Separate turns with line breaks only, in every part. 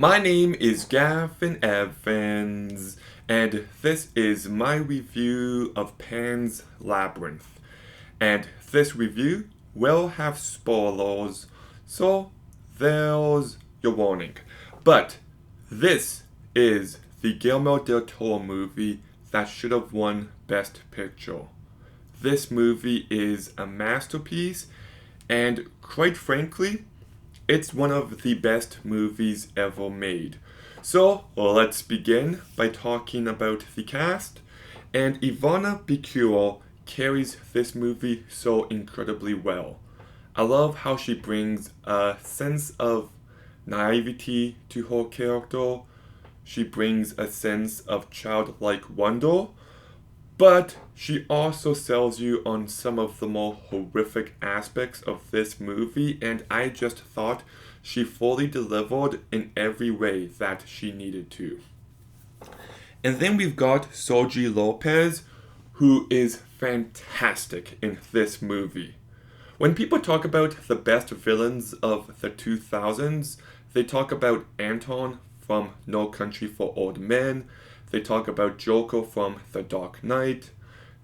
My name is Gavin Evans, and this is my review of Pan's Labyrinth. And this review will have spoilers, so there's your warning. But this is the Guillermo del Toro movie that should have won Best Picture. This movie is a masterpiece, and quite frankly, it's one of the best movies ever made. So let's begin by talking about the cast. And Ivana Bikuro carries this movie so incredibly well. I love how she brings a sense of naivety to her character. She brings a sense of childlike wonder, but she also sells you on some of the more horrific aspects of this movie, and I just thought she fully delivered in every way that she needed to. And then we've got Sergi Lopez, who is fantastic in this movie. When people talk about the best villains of the 2000s, they talk about Anton from No Country for Old Men, they talk about Joker from The Dark Knight,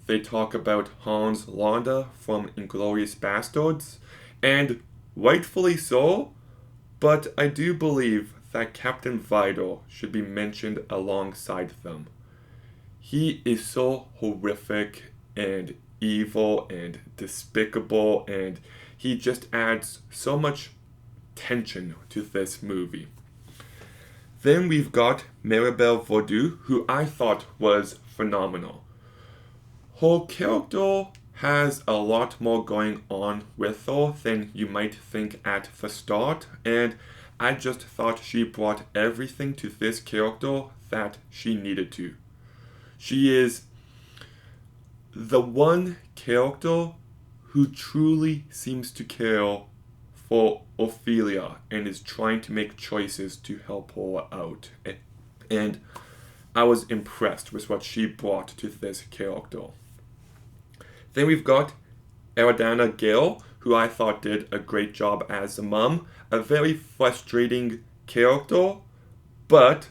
they talk about Hans Landa from Inglourious Bastards, and rightfully so, but I do believe that Captain Vital should be mentioned alongside them. He is so horrific and evil and despicable, and he just adds so much tension to this movie. Then we've got Maribel Verdú, who I thought was phenomenal. Her character has a lot more going on with her than you might think at the start, and I just thought she brought everything to this character that she needed to. She is the one character who truly seems to care for Ophelia and is trying to make choices to help her out. And I was impressed with what she brought to this character. Then we've got Aradana Gale, who I thought did a great job as a mom. A very frustrating character, but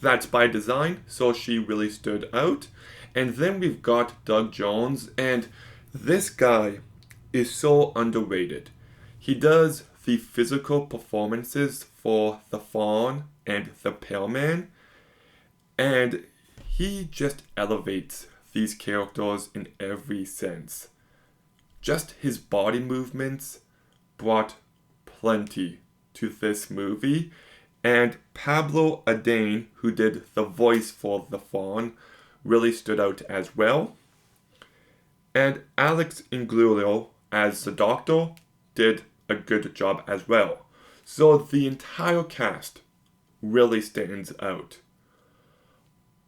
that's by design, so she really stood out. And then we've got Doug Jones, and this guy is so underrated. He does the physical performances for the Fawn and the Pale Man, and he just elevates these characters in every sense. Just his body movements brought plenty to this movie, and Pablo Adain, who did the voice for the Fawn, really stood out as well. And Alex Inglurio, as the Doctor, did a good job as well. So the entire cast really stands out.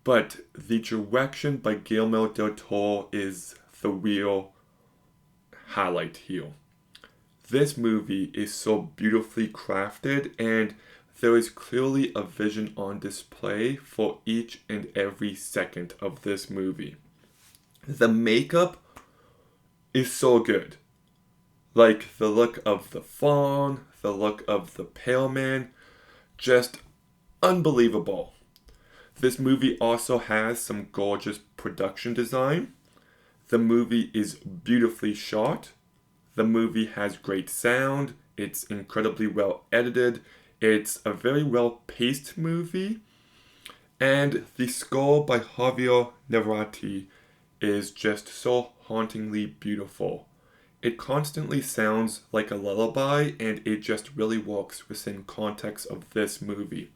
But the direction by Guillermo del Toro is the real highlight here. This movie is so beautifully crafted, and there is clearly a vision on display for each and every second of this movie. The makeup is so good. Like the look of the Fawn, the look of the Pale Man, just unbelievable. This movie also has some gorgeous production design. The movie is beautifully shot. The movie has great sound. It's incredibly well edited. It's a very well paced movie. And the score by Javier Nevrati is just so hauntingly beautiful. It constantly sounds like a lullaby, and it just really works within context of this movie.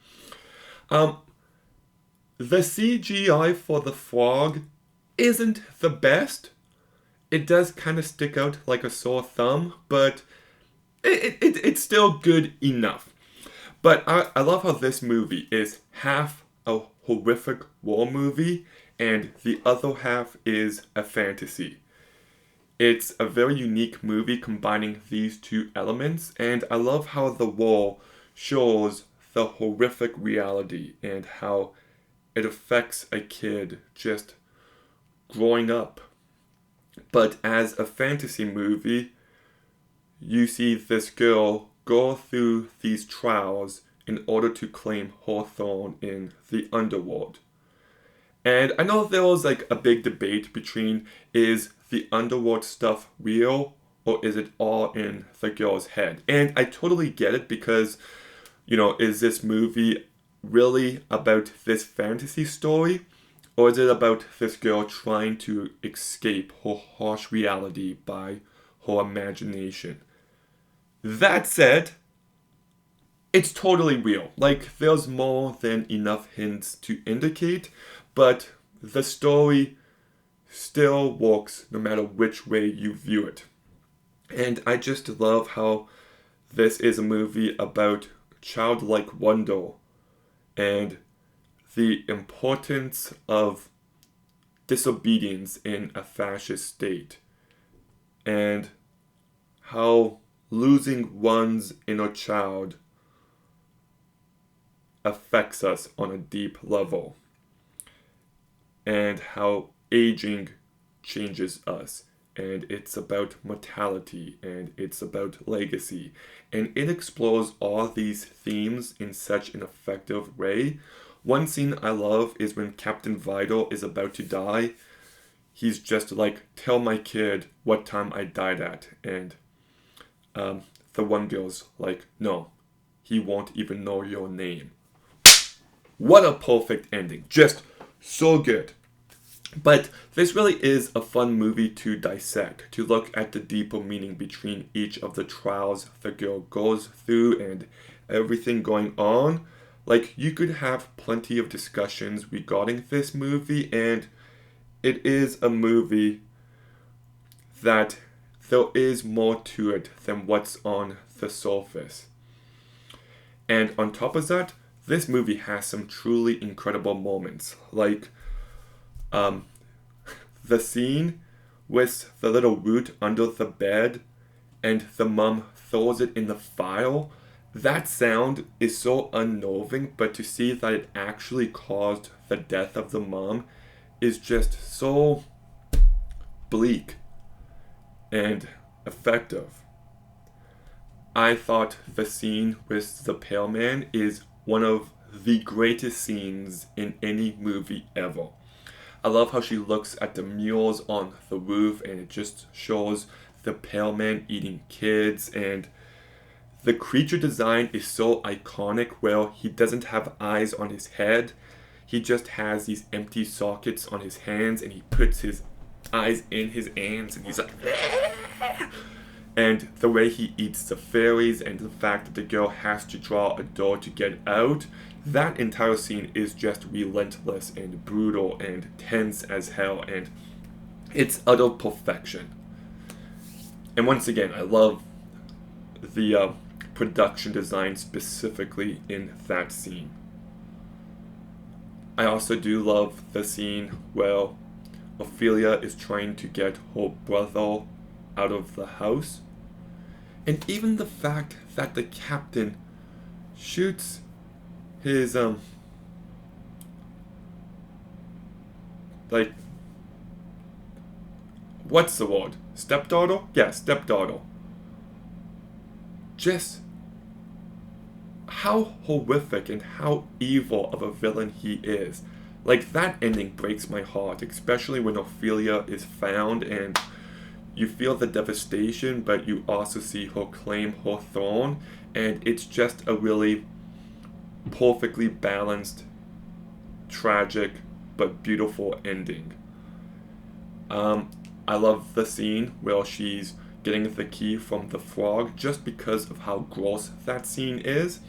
The CGI for the frog isn't the best. It does kind of stick out like a sore thumb, but it's still good enough. But I love how this movie is half a horrific war movie, and the other half is a fantasy. It's a very unique movie combining these two elements, and I love how the war shows the horrific reality and how it affects a kid just growing up. But as a fantasy movie, you see this girl go through these trials in order to claim her throne in the underworld. And I know there was like a big debate between, is the underworld stuff real or is it all in the girl's head? And I totally get it because, is this movie really about this fantasy story? Or is it about this girl trying to escape her harsh reality by her imagination? That said, it's totally real. Like, there's more than enough hints to indicate, but the story still works no matter which way you view it. And I just love how this is a movie about childlike wonder and the importance of disobedience in a fascist state, and how losing one's inner child affects us on a deep level, and how aging changes us. And it's about mortality, and it's about legacy, and it explores all these themes in such an effective way. One scene I love is when Captain Vital is about to die. He's just like, tell my kid what time I died at. And the one girl's like, no, he won't even know your name. What a perfect ending. Just so good. But this really is a fun movie to dissect, to look at the deeper meaning between each of the trials the girl goes through and everything going on. Like, you could have plenty of discussions regarding this movie, and it is a movie that there is more to it than what's on the surface. And on top of that, this movie has some truly incredible moments. Like, the scene with the little root under the bed and the mom throws it in the fire. That sound is so unnerving, but to see that it actually caused the death of the mom is just so bleak and effective. I thought the scene with the Pale Man is one of the greatest scenes in any movie ever. I love how she looks at the mules on the roof and it just shows the Pale Man eating kids, and the creature design is so iconic where he doesn't have eyes on his head. He just has these empty sockets on his hands and he puts his eyes in his hands and he's like and the way he eats the fairies and the fact that the girl has to draw a door to get out, that entire scene is just relentless and brutal and tense as hell, and it's utter perfection. And once again, I love the production design specifically in that scene. I also do love the scene where Ophelia is trying to get her brother out of the house. And even the fact that the captain shoots his, what's the word? Stepdaughter? Yeah, stepdaughter. Just how horrific and how evil of a villain he is. Like, that ending breaks my heart, especially when Ophelia is found and you feel the devastation, but you also see her claim her throne, and it's just a really perfectly balanced, tragic, but beautiful ending. I love the scene where she's getting the key from the frog just because of how gross that scene is.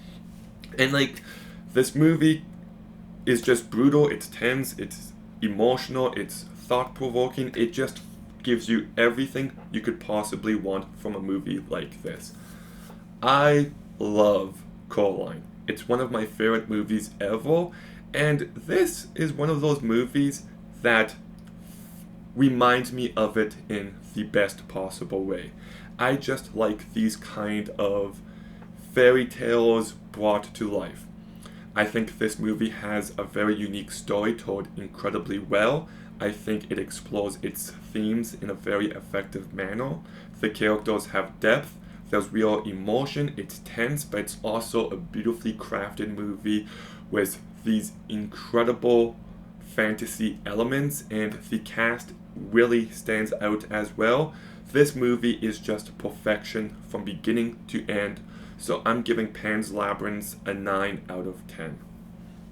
And like, this movie is just brutal, it's tense, it's emotional, it's thought-provoking, it just gives you everything you could possibly want from a movie like this. I love Coraline. It's one of my favorite movies ever, and this is one of those movies that reminds me of it in the best possible way. I just like these kind of fairy tales brought to life. I think this movie has a very unique story told incredibly well. I think it explores its themes in a very effective manner. The characters have depth, There's real emotion. It's tense, but it's also a beautifully crafted movie with these incredible fantasy elements, and the cast really stands out as well. This movie is just perfection from beginning to end, so I'm giving Pan's Labyrinth a 9 out of 10.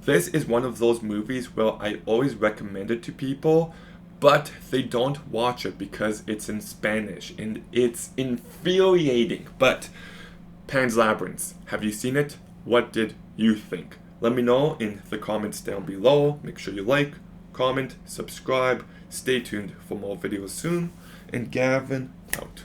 This is one of those movies where I always recommend it to people, but they don't watch it because it's in Spanish and it's infuriating. But Pan's Labyrinth, have you seen it? What did you think? Let me know in the comments down below. Make sure you like, comment, subscribe. Stay tuned for more videos soon. And Gavin out.